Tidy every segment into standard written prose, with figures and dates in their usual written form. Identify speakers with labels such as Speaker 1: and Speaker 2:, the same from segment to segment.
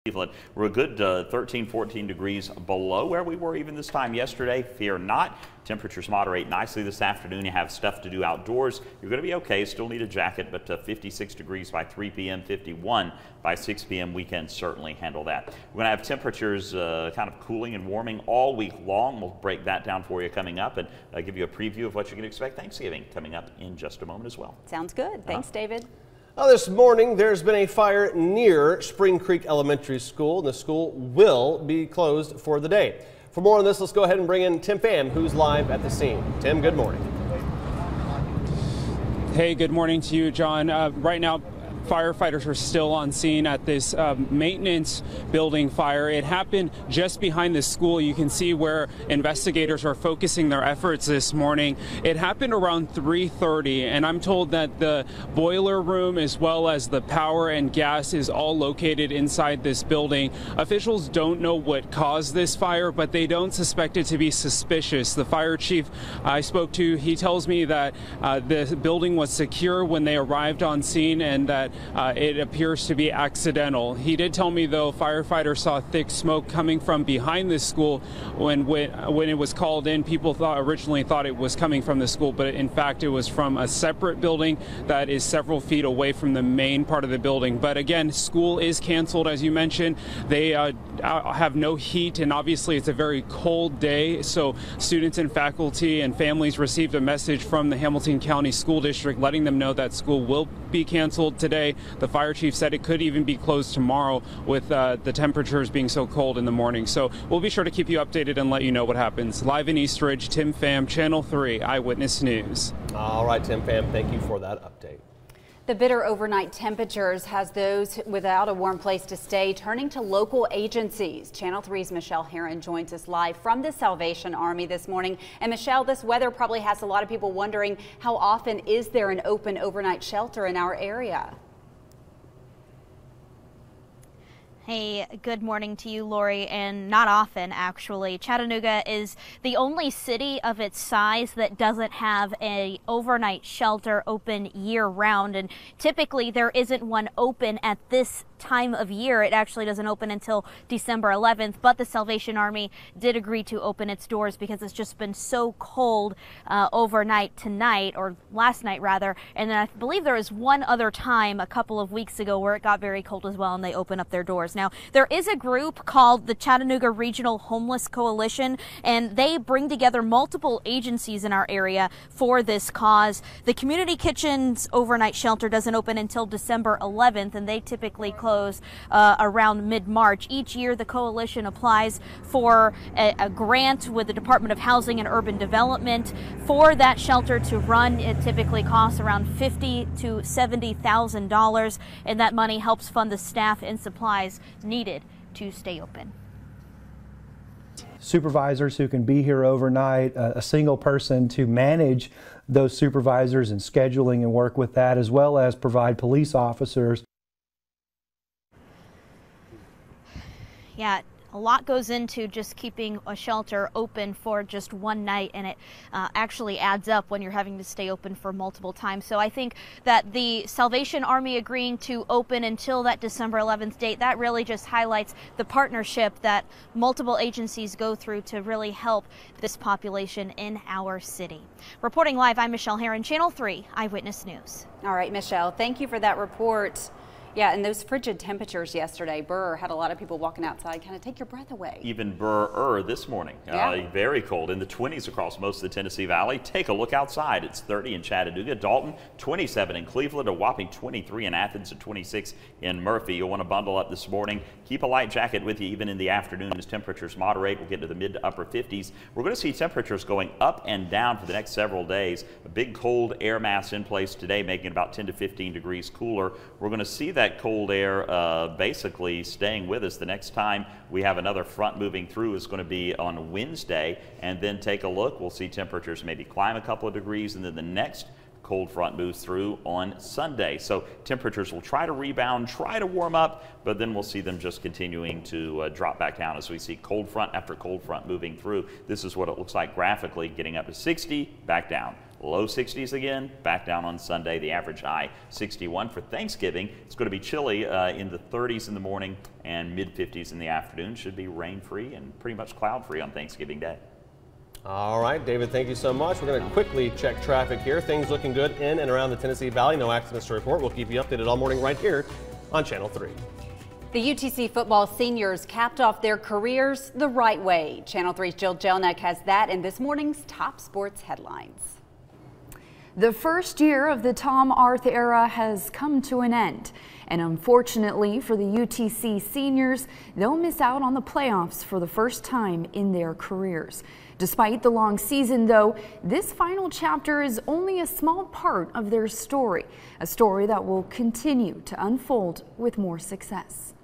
Speaker 1: Cleveland. We're a good 13, 14 degrees below where we were even this time yesterday. Fear not. Temperatures moderate nicely this afternoon. You have stuff to do outdoors. You're going to be okay. Still need a jacket, but 56 degrees by 3 p.m., 51 by 6 p.m. We can certainly handle that. We're going to have temperatures kind of cooling and warming all week long. We'll break that down for you coming up and give you a preview of what you can expect Thanksgiving coming up in just a moment as well.
Speaker 2: Sounds good. Thanks, David.
Speaker 3: Well, this morning, there's been a fire near Spring Creek Elementary School, and the school will be closed for the day. For more on this, let's go ahead and bring in Tim Pham, who's live at the scene. Tim, good morning.
Speaker 4: Hey, good morning to you, John. Right now, firefighters are still on scene at this maintenance building fire. It happened just behind the school. You can see where investigators are focusing their efforts this morning. It happened around 3:30, and I'm told that the boiler room as well as the power and gas is all located inside this building. Officials don't know what caused this fire, but they don't suspect it to be suspicious. The fire chief I spoke to, he tells me that the building was secure when they arrived on scene and that it appears to be accidental. He did tell me, though, firefighters saw thick smoke coming from behind the school. When it was called in, people originally thought it was coming from the school, but in fact it was from a separate building that is several feet away from the main part of the building. But again, school is canceled, as you mentioned. They have no heat, and obviously it's a very cold day, so students and faculty and families received a message from the Hamilton County School District letting them know that school will be canceled today. The fire chief said it could even be closed tomorrow with the temperatures being so cold in the morning. So we'll be sure to keep you updated and let you know what happens. Live in Eastridge, Tim Pham, Channel 3 Eyewitness News.
Speaker 3: All right, Tim Pham, thank you for that update.
Speaker 2: The bitter overnight temperatures has those without a warm place to stay turning to local agencies. Channel 3's Michelle Herron joins us live from the Salvation Army this morning. And Michelle, this weather probably has a lot of people wondering, how often is there an open overnight shelter in our area?
Speaker 5: Hey, good morning to you, Lori, and not often, actually. Chattanooga is the only city of its size that doesn't have an overnight shelter open year-round, and typically there isn't one open at this time of year. It actually doesn't open until December 11th, but the Salvation Army did agree to open its doors because it's just been so cold overnight tonight, or last night rather, and then I believe there was one other time a couple of weeks ago where it got very cold as well and they opened up their doors. Now, there is a group called the Chattanooga Regional Homeless Coalition, and they bring together multiple agencies in our area for this cause. The Community Kitchen's overnight shelter doesn't open until December 11th, and they typically close around mid-March. Each year, the coalition applies for a grant with the Department of Housing and Urban Development for that shelter to run. It typically costs around $50,000 to $70,000, and that money helps fund the staff and supplies needed to stay open.
Speaker 6: Supervisors who can be here overnight, a single person to manage those supervisors and scheduling and work with that, as well as provide police officers.
Speaker 5: Yeah, a lot goes into just keeping a shelter open for just one night, and it actually adds up when you're having to stay open for multiple times. So I think that the Salvation Army agreeing to open until that December 11th date, that really just highlights the partnership that multiple agencies go through to really help this population in our city. Reporting live, I'm Michelle Herron, Channel 3 Eyewitness News.
Speaker 2: All right, Michelle, thank you for that report. Yeah, and those frigid temperatures yesterday, Burr had a lot of people walking outside, kind of take your breath away.
Speaker 1: Even Burr this morning, very cold, in the 20s across most of the Tennessee Valley. Take a look outside. It's 30 in Chattanooga, Dalton, 27 in Cleveland, a whopping 23 in Athens, and 26 in Murphy. You'll want to bundle up this morning. Keep a light jacket with you even in the afternoon as temperatures moderate. We'll get to the mid to upper 50s. We're going to see temperatures going up and down for the next several days. A big cold air mass in place today, making it about 10 to 15 degrees cooler. We're going to see that cold air basically staying with us. The next time we have another front moving through is going to be on Wednesday, and then take a look. We'll see temperatures maybe climb a couple of degrees, and then the next cold front moves through on Sunday. So temperatures will try to rebound, try to warm up, but then we'll see them just continuing to drop back down as we see cold front after cold front moving through. This is what it looks like graphically, getting up to 60, back down. Low 60s again, back down on Sunday. The average high 61. For Thanksgiving, it's going to be chilly in the 30s in the morning and mid-50s in the afternoon. Should be rain-free and pretty much cloud-free on Thanksgiving Day.
Speaker 3: All right, David, thank you so much. We're going to quickly check traffic here. Things looking good in and around the Tennessee Valley. No accidents to report. We'll keep you updated all morning right here on Channel 3.
Speaker 2: The UTC football seniors capped off their careers the right way. Channel 3's Jill Jelnick has that in this morning's top sports headlines.
Speaker 7: The first year of the Tom Arth era has come to an end, and unfortunately for the UTC seniors, they'll miss out on the playoffs for the first time in their careers. Despite the long season, though, this final chapter is only a small part of their story, a story that will continue to unfold with more success.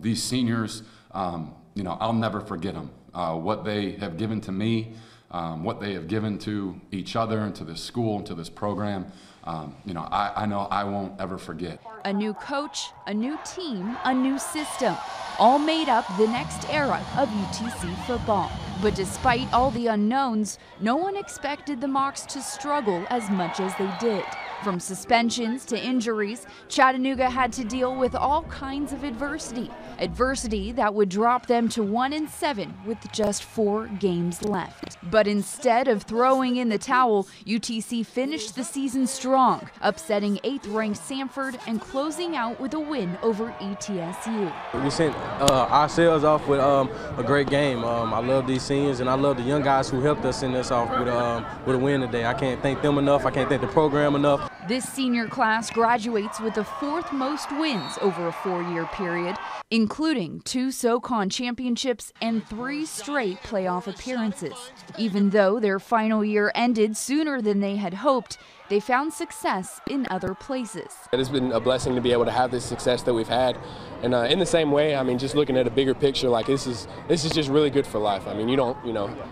Speaker 8: These seniors, I'll never forget them. What they have given to me, what they have given to each other and to this school and to this program, I know I won't ever forget.
Speaker 7: A new coach, a new team, a new system, all made up the next era of UTC football. But despite all the unknowns, no one expected the Mocs to struggle as much as they did. From suspensions to injuries, Chattanooga had to deal with all kinds of adversity. Adversity that would drop them to 1-7 with just 4 games left. But instead of throwing in the towel, UTC finished the season strong, upsetting 8th-ranked Samford and closing out with a win over ETSU.
Speaker 9: We sent ourselves off with a great game. I love these seniors and I love the young guys who helped us send us off with a win today. I can't thank them enough. I can't thank the program enough.
Speaker 7: This senior class graduates with the 4th most wins over a 4-year period, including 2 SoCon championships and 3 straight playoff appearances. Even though their final year ended sooner than they had hoped, they found success in other places.
Speaker 10: It has been a blessing to be able to have this success that we've had. And in the same way, I mean, just looking at a bigger picture, like this is just really good for life. I mean,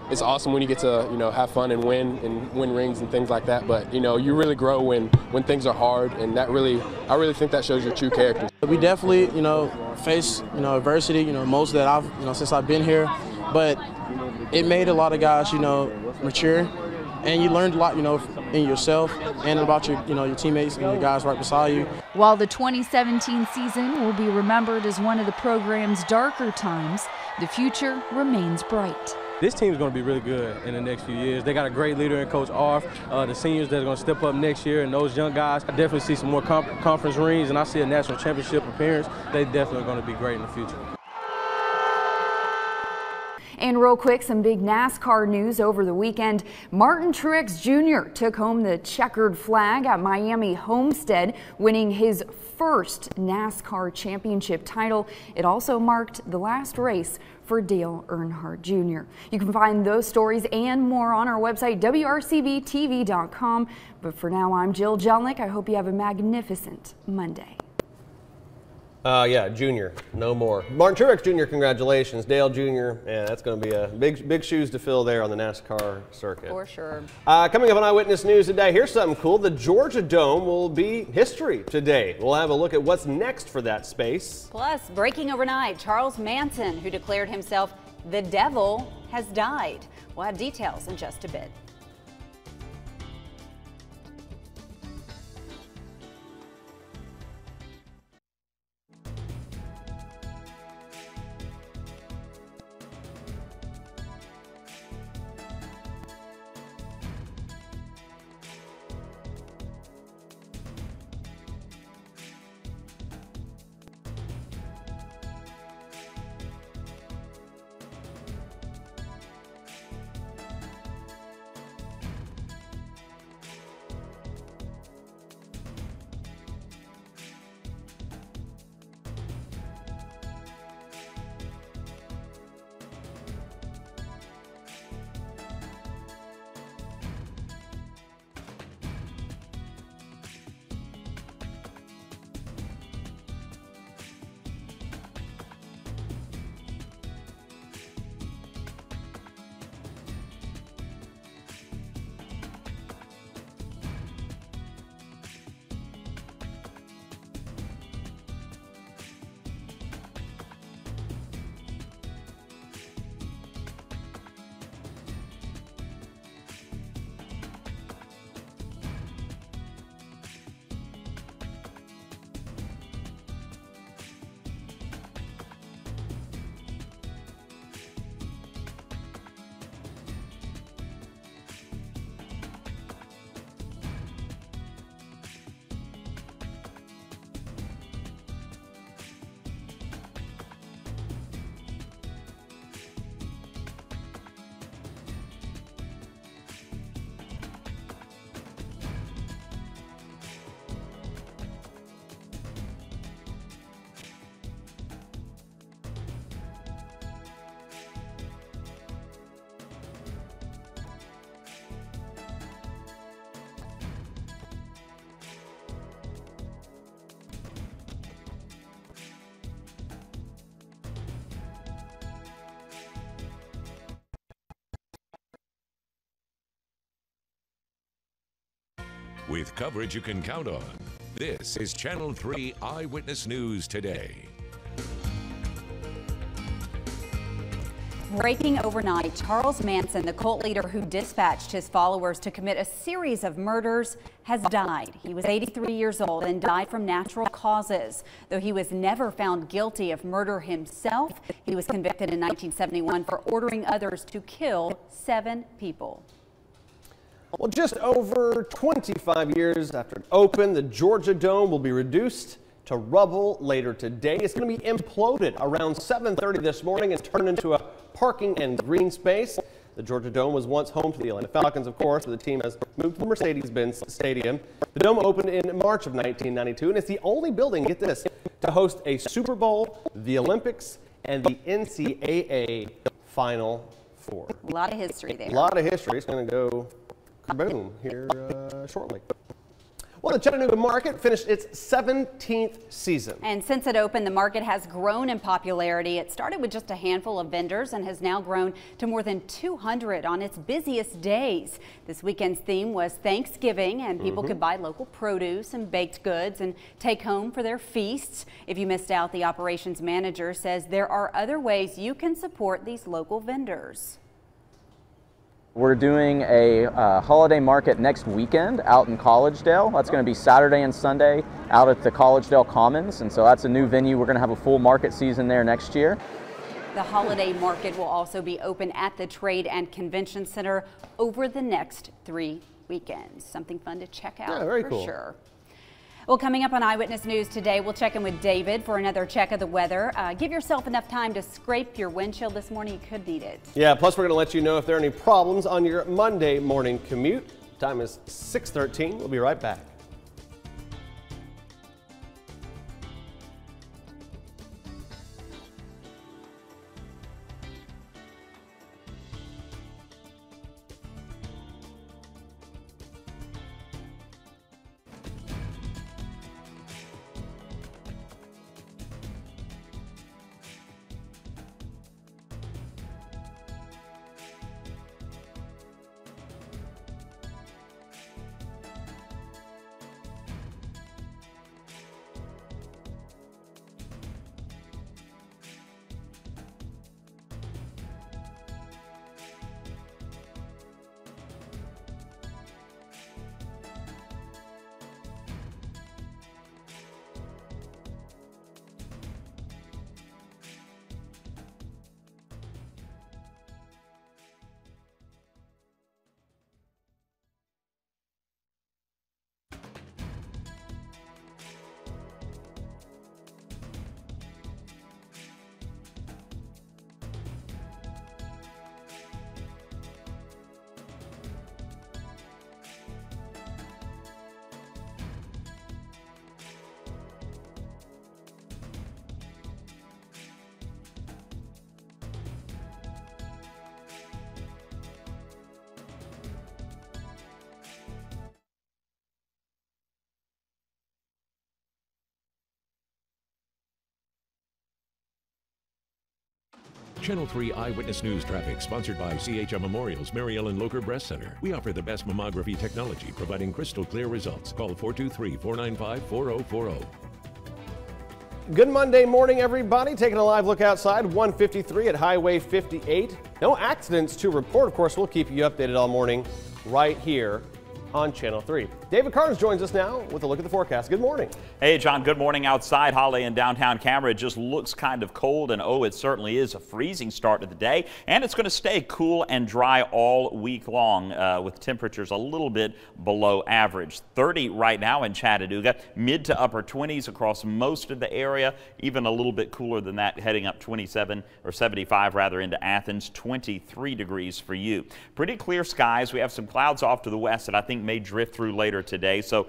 Speaker 10: it's awesome when you get to, have fun and win rings and things like that. But, you really grow when things are hard. And I really think that shows your true character.
Speaker 9: We definitely, face, adversity, most that I've, since I've been here. But it made a lot of guys, mature. And you learned a lot, in yourself and about your teammates and the guys right beside you.
Speaker 7: While the 2017 season will be remembered as one of the program's darker times, the future remains bright.
Speaker 9: This team is going to be really good in the next few years. They got a great leader in Coach Arth. The seniors that are going to step up next year, and those young guys, I definitely see some more conference rings, and I see a national championship appearance. They definitely are going to be great in the future.
Speaker 7: And real quick, some big NASCAR news over the weekend. Martin Truex Jr. took home the checkered flag at Miami Homestead, winning his first NASCAR championship title. It also marked the last race for Dale Earnhardt Jr. You can find those stories and more on our website, WRCBTV.com. But for now, I'm Jill Jelnick. I hope you have a magnificent Monday.
Speaker 3: Yeah, Junior, no more. Martin Truex Jr., congratulations. Dale Jr., yeah, that's going to be a big shoes to fill there on the NASCAR circuit.
Speaker 2: For sure.
Speaker 3: Coming up on Eyewitness News today, here's something cool. The Georgia Dome will be history today. We'll have a look at what's next for that space.
Speaker 2: Plus, breaking overnight, Charles Manson, who declared himself the devil, has died. We'll have details in just a bit.
Speaker 11: with coverage you can count on. This is Channel 3 Eyewitness News Today.
Speaker 2: Breaking overnight, Charles Manson, the cult leader who dispatched his followers to commit a series of murders, has died. He was 83 years old and died from natural causes. Though he was never found guilty of murder himself, he was convicted in 1971 for ordering others to kill 7 people.
Speaker 3: Well, just over 25 years after it opened, the Georgia Dome will be reduced to rubble later today. It's going to be imploded around 7:30 this morning and turned into a parking and green space. The Georgia Dome was once home to the Atlanta Falcons, of course, but the team has moved to the Mercedes-Benz Stadium. The Dome opened in March of 1992, and it's the only building, get this, to host a Super Bowl, the Olympics, and the NCAA Final Four.
Speaker 2: A lot of history there.
Speaker 3: A lot of history. It's going to go kaboom here shortly. Well, the Chattanooga market finished its 17th season.
Speaker 2: And since it opened, the market has grown in popularity. It started with just a handful of vendors and has now grown to more than 200 on its busiest days. This weekend's theme was Thanksgiving, and people could buy local produce and baked goods and take home for their feasts. If you missed out, the operations manager says there are other ways you can support these local vendors.
Speaker 12: We're doing a holiday market next weekend out in Collegedale. That's going to be Saturday and Sunday out at the Collegedale Commons, and so that's a new venue. We're going to have a full market season there next year.
Speaker 2: The holiday market will also be open at the Trade and Convention Center over the next 3 weekends. Something fun to check out
Speaker 3: very
Speaker 2: for
Speaker 3: cool.
Speaker 2: sure. Well, coming up on Eyewitness News today, we'll check in with David for another check of the weather. Give yourself enough time to scrape your windshield this morning. You could need it.
Speaker 3: Yeah, plus we're going to let you know if there are any problems on your Monday morning commute. Time is 6:13. We'll be right back.
Speaker 11: Channel 3 Eyewitness News Traffic, sponsored by CHM Memorial's Mary Ellen Locher Breast Center. We offer the best mammography technology, providing crystal clear results. Call 423-495-4040.
Speaker 3: Good Monday morning, everybody. Taking a live look outside, 153 at Highway 58. No accidents to report. Of course, we'll keep you updated all morning right here on Channel 3. David Carnes joins us now with a look at the forecast. Good morning.
Speaker 1: Hey, John, good morning outside. Holiday in downtown Camera. It just looks kind of cold, and oh, it certainly is a freezing start to the day. And it's going to stay cool and dry all week long with temperatures a little bit below average. 30 right now in Chattanooga, mid to upper 20s across most of the area, even a little bit cooler than that heading up 27 or 75 rather into Athens, 23 degrees for you. Pretty clear skies. We have some clouds off to the west that I think may drift through later today. So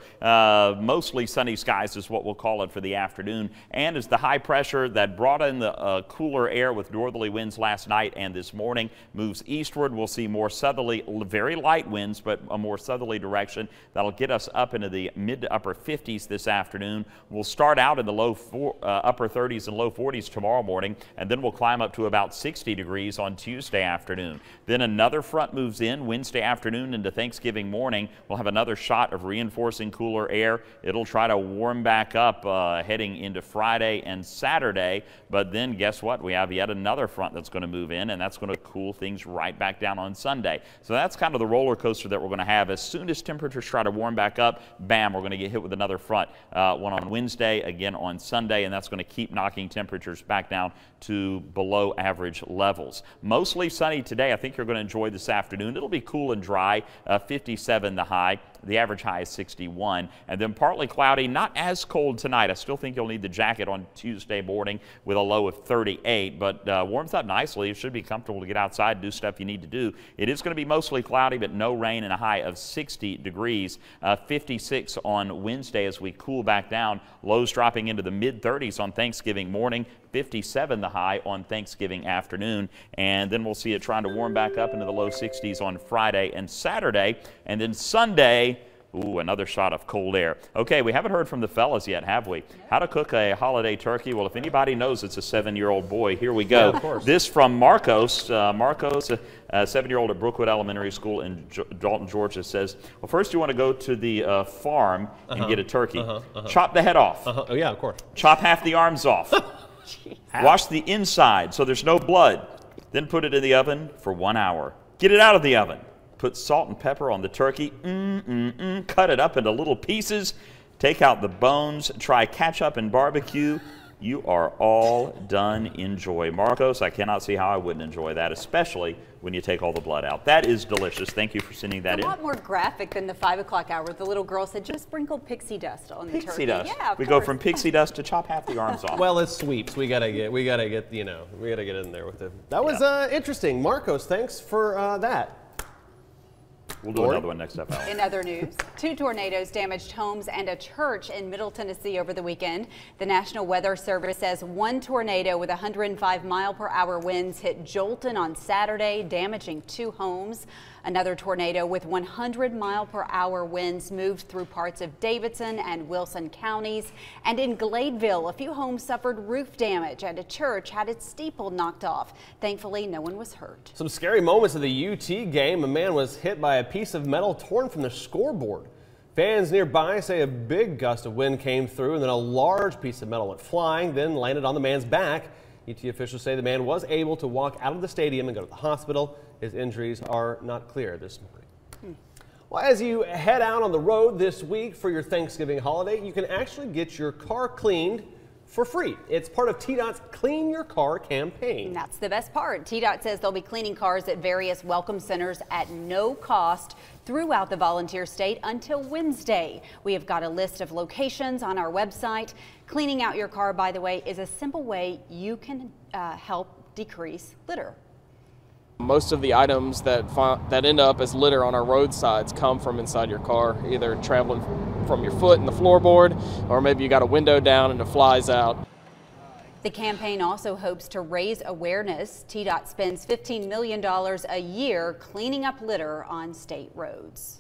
Speaker 1: mostly sunny skies is what we'll call it for the afternoon. And as the high pressure that brought in the cooler air with northerly winds last night and this morning moves eastward, we'll see more southerly, very light winds, but a more southerly direction that'll get us up into the mid to upper 50s this afternoon. We'll start out in the upper 30s and low 40s tomorrow morning, and then we'll climb up to about 60 degrees on Tuesday afternoon. Then another front moves in Wednesday afternoon into Thanksgiving morning. We'll have another shot of reinforcing cooler air. It'll try to warm back up heading into Friday and Saturday, but then guess what? We have yet another front that's going to move in, and that's going to cool things right back down on Sunday. So that's kind of the roller coaster that we're going to have. As soon as temperatures try to warm back up, bam, we're going to get hit with another front. One on Wednesday, again on Sunday, and that's going to keep knocking temperatures back down to below average levels. Mostly sunny today. I think you're going to enjoy this afternoon. It'll be cool and dry, 57 the high. The average high is 61. And then partly cloudy, not as cold tonight. I still think you'll need the jacket on Tuesday morning with a low of 38, but warms up nicely. It should be comfortable to get outside, do stuff you need to do. It is going to be mostly cloudy, but no rain, and a high of 60 degrees. 56 on Wednesday as we cool back down. Lows dropping into the mid-30s on Thanksgiving morning. 57 the high on Thanksgiving afternoon, and then we'll see it trying to warm back up into the low 60s on Friday and Saturday, and then Sunday, ooh, another shot of cold air. Okay, we haven't heard from the fellas yet, have we? How to cook a holiday turkey? Well, if anybody knows it's a 7-year-old boy, here we go.
Speaker 3: Yeah, of course.
Speaker 1: This from Marcos. Marcos, a 7-year-old at Brookwood Elementary School in Dalton, Georgia, says, well, first you want to go to the farm and get a turkey. Chop the head off.
Speaker 3: Oh, yeah, of course.
Speaker 1: Chop half the arms off. Wash the inside so there's no blood. Then put it in the oven for 1 hour. Get it out of the oven. Put salt and pepper on the turkey. Cut it up into little pieces. Take out the bones. Try ketchup and barbecue. You are all done. Enjoy. Marcos, I cannot see how I wouldn't enjoy that, especially when you take all the blood out. That is delicious. Thank you for sending that in.
Speaker 2: A lot more graphic than the 5 o'clock hour. The little girl said, just sprinkle pixie dust on the turkey.
Speaker 1: Pixie dust.
Speaker 2: Yeah,
Speaker 1: we go from pixie dust to chop half the arms off.
Speaker 3: Well, it's sweeps. We gotta get, you know, we gotta get in there with it. That was interesting. Marcos, thanks for that.
Speaker 1: We'll do another one next hour.
Speaker 2: In other news, 2 tornadoes damaged homes and a church in Middle Tennessee over the weekend. The National Weather Service says 1 tornado with 105-mile-per-hour winds hit Jolton on Saturday, damaging 2 homes. Another tornado with 100-mile-per-hour winds moved through parts of Davidson and Wilson counties. And in Gladeville, a few homes suffered roof damage and a church had its steeple knocked off. Thankfully, no one was hurt.
Speaker 3: Some scary moments of the UT game. A man was hit by a piece of metal torn from the scoreboard. Fans nearby say a big gust of wind came through and then a large piece of metal went flying, then landed on the man's back. UT officials say the man was able to walk out of the stadium and go to the hospital. His injuries are not clear this morning. Well, as you head out on the road this week for your Thanksgiving holiday, you can actually get your car cleaned for free. It's part of TDOT's Clean Your Car campaign.
Speaker 2: And that's the best part. TDOT says they'll be cleaning cars at various welcome centers at no cost throughout the volunteer state until Wednesday. We have got a list of locations on our website. Cleaning out your car, by the way, is a simple way you can help decrease litter.
Speaker 10: Most of the items that end up as litter on our roadsides come from inside your car, either traveling from your foot in the floorboard, or maybe you got a window down and it flies out.
Speaker 2: The campaign also hopes to raise awareness. TDOT spends $15 million a year cleaning up litter on state roads.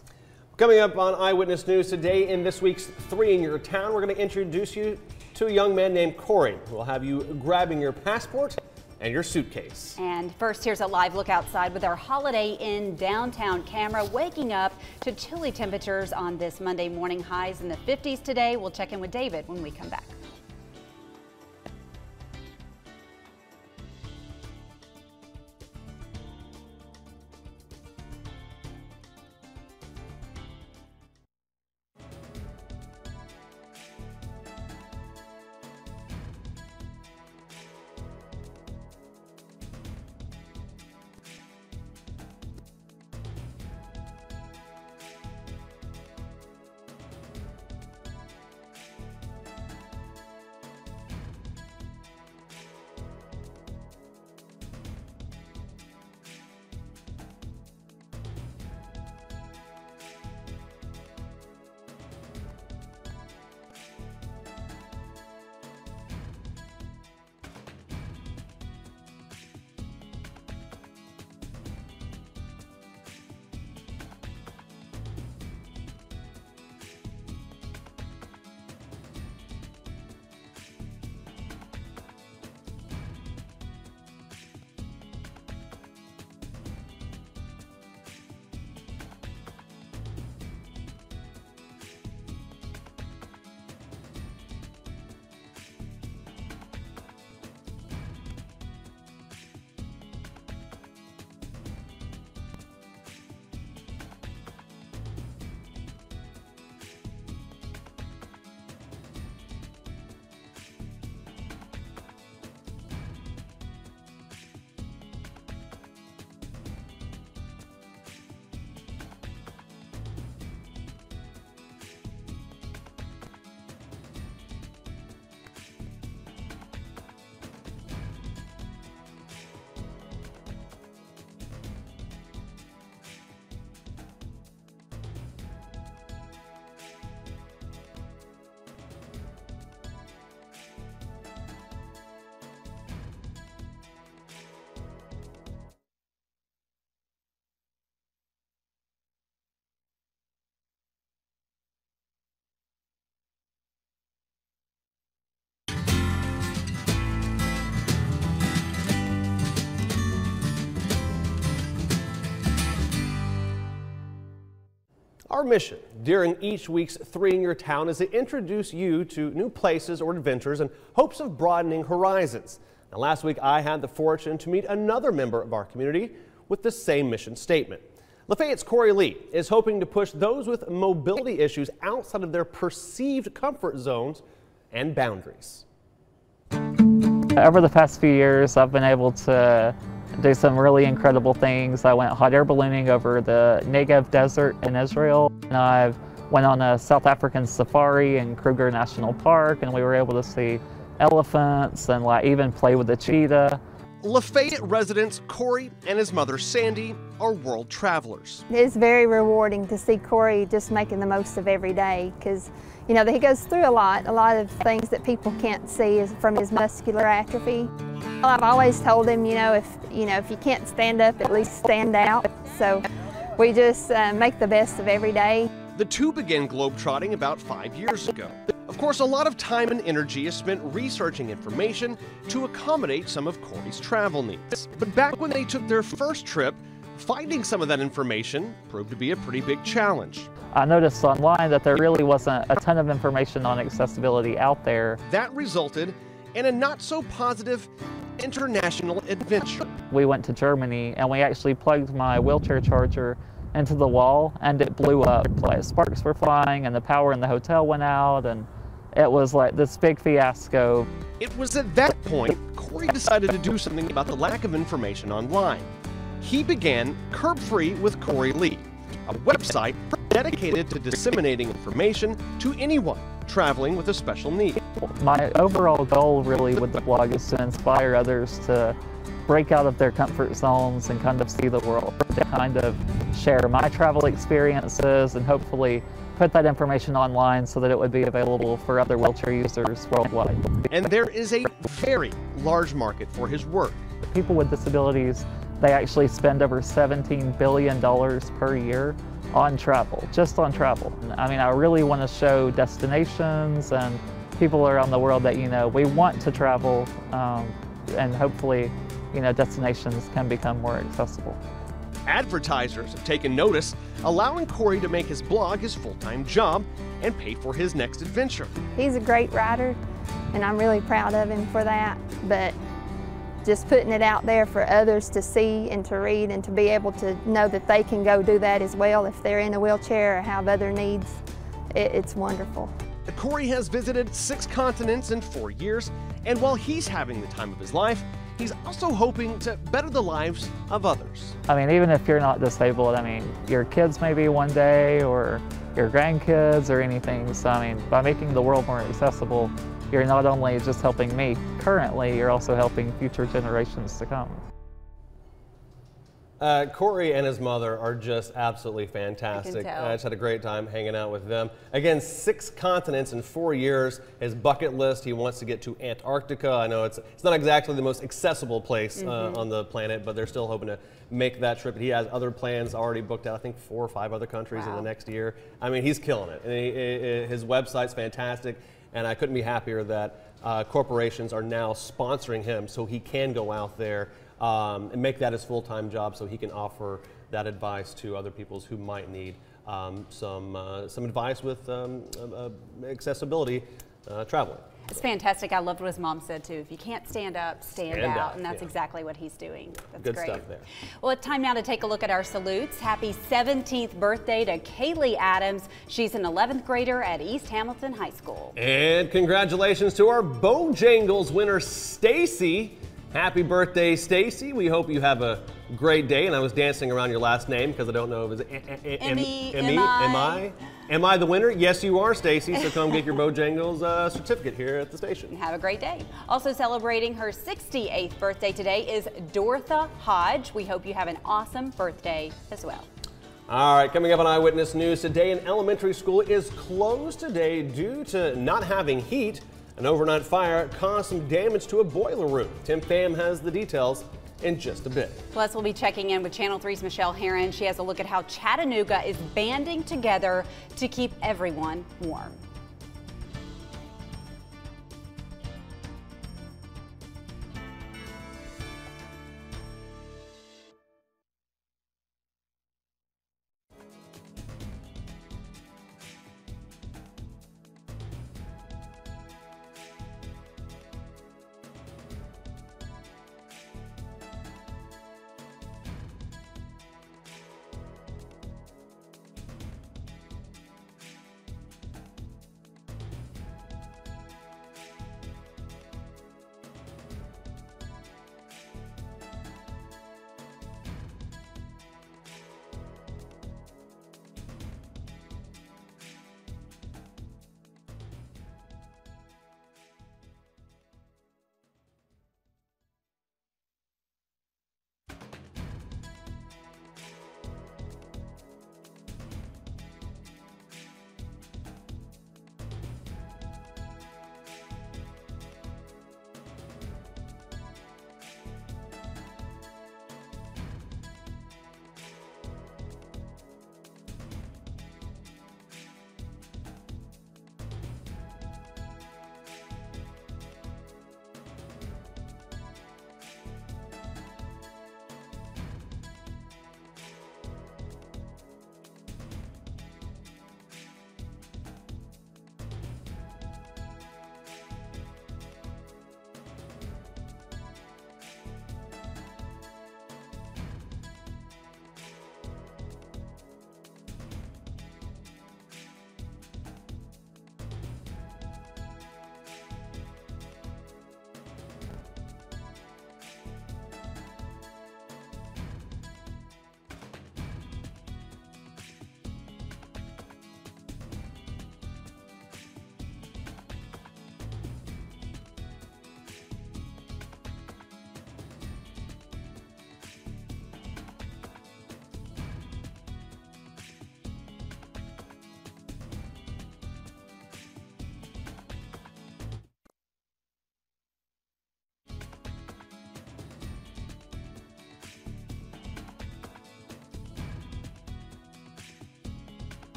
Speaker 3: Coming up on Eyewitness News today, in this week's 3 in Your Town, we're going to introduce you to a young man named Corey, who will have you grabbing your passport and your suitcase.
Speaker 2: And first, here's a live look outside with our Holiday Inn downtown camera, waking up to chilly temperatures on this Monday morning. Highs in the 50s today. We'll check in with David when we come back.
Speaker 3: Our mission during each week's 3 in Your Town is to introduce you to new places or adventures in hopes of broadening horizons. Now, last week I had the fortune to meet another member of our community with the same mission statement. Lafayette's Corey Lee is hoping to push those with mobility issues outside of their perceived comfort zones and boundaries.
Speaker 13: Over the past few years, I've been able to do some really incredible things. I went hot air ballooning over the Negev Desert in Israel, and I went on a South African safari in Kruger National Park, and we were able to see elephants and even play with the cheetah.
Speaker 3: Lafayette residents Corey and his mother Sandy are world travelers.
Speaker 14: It's very rewarding to see Corey just making the most of every day, because you know he goes through a lot of things that people can't see is from his muscular atrophy. I've always told him, if you can't stand up, at least stand out. So we just make the best of every day.
Speaker 3: The two began globetrotting about 5 years ago. Of course, a lot of time and energy is spent researching information to accommodate some of Corey's travel needs. But back when they took their first trip, finding some of that information proved to be a pretty big challenge.
Speaker 13: I noticed online that there really wasn't a ton of information on accessibility out there.
Speaker 3: That resulted in a not so positive international adventure.
Speaker 13: We went to Germany and we actually plugged my wheelchair charger into the wall and it blew up. Sparks were flying and the power in the hotel went out, and it was like this big fiasco.
Speaker 3: It was at that point Corey decided to do something about the lack of information online. He began Curb Free with Corey Lee, a website dedicated to disseminating information to anyone traveling with a special need.
Speaker 13: My overall goal really with the blog is to inspire others to break out of their comfort zones and kind of see the world, to kind of share my travel experiences and hopefully put that information online so that it would be available for other wheelchair users worldwide.
Speaker 3: And there is a very large market for his work.
Speaker 13: People with disabilities, they actually spend over $17 billion per year on travel, just on travel. I mean, I really want to show destinations and people around the world that, we want to travel, and hopefully, destinations can become more accessible.
Speaker 3: Advertisers have taken notice, allowing Corey to make his blog his full-time job and pay for his next adventure.
Speaker 14: He's a great writer, and I'm really proud of him for that. But just putting it out there for others to see and to read and to be able to know that they can go do that as well if they're in a wheelchair or have other needs, it's wonderful.
Speaker 3: Corey has visited 6 continents in 4 years, and while he's having the time of his life, he's also hoping to better the lives of others.
Speaker 13: I mean, even if you're not disabled, your kids maybe one day, or your grandkids or anything. So, by making the world more accessible, you're not only just helping me currently, you're also helping future generations to come.
Speaker 3: Corey and his mother are just absolutely fantastic. I just had a great time hanging out with them. Again, 6 continents in 4 years. His bucket list, he wants to get to Antarctica. I know it's not exactly the most accessible place on the planet, but they're still hoping to make that trip. He has other plans already booked out, I think 4 or 5 other countries in the next year. He's killing it. And his website's fantastic, and I couldn't be happier that corporations are now sponsoring him so he can go out there and make that his full-time job, so he can offer that advice to other people who might need some advice with accessibility traveling.
Speaker 2: It's fantastic. I loved what his mom said too. If you can't stand up, stand out. And that's exactly what he's doing. That's
Speaker 3: good
Speaker 2: great
Speaker 3: stuff there.
Speaker 2: Well, it's time now to take a look at our salutes. Happy 17th birthday to Kaylee Adams. She's an 11th grader at East Hamilton High School.
Speaker 3: And congratulations to our Bojangles winner, Stacy. Happy birthday, Stacy. We hope you have a great day. And I was dancing around your last name because I don't know if it's Am I the winner? Yes, you are, Stacy. So come get your Bojangles certificate here at the station.
Speaker 2: Have a great day. Also celebrating her 68th birthday today is Dorotha Hodge. We hope you have an awesome birthday as well.
Speaker 3: All right, coming up on Eyewitness News today, an elementary school is closed today due to not having heat. An overnight fire caused some damage to a boiler room. Tim Pham has the details in just a bit.
Speaker 2: Plus, we'll be checking in with Channel 3's Michelle Herron. She has a look at how Chattanooga is banding together to keep everyone warm.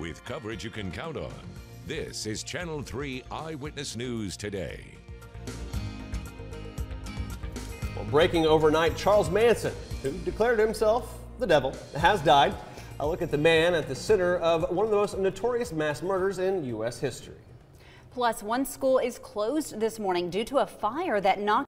Speaker 11: with coverage you can count on. This is Channel 3 Eyewitness News Today.
Speaker 3: Well, breaking overnight, Charles Manson, who declared himself the devil, has died. A look at the man at the center of one of the most notorious mass murders in U.S. history.
Speaker 2: Plus, one school is closed this morning due to a fire that knocked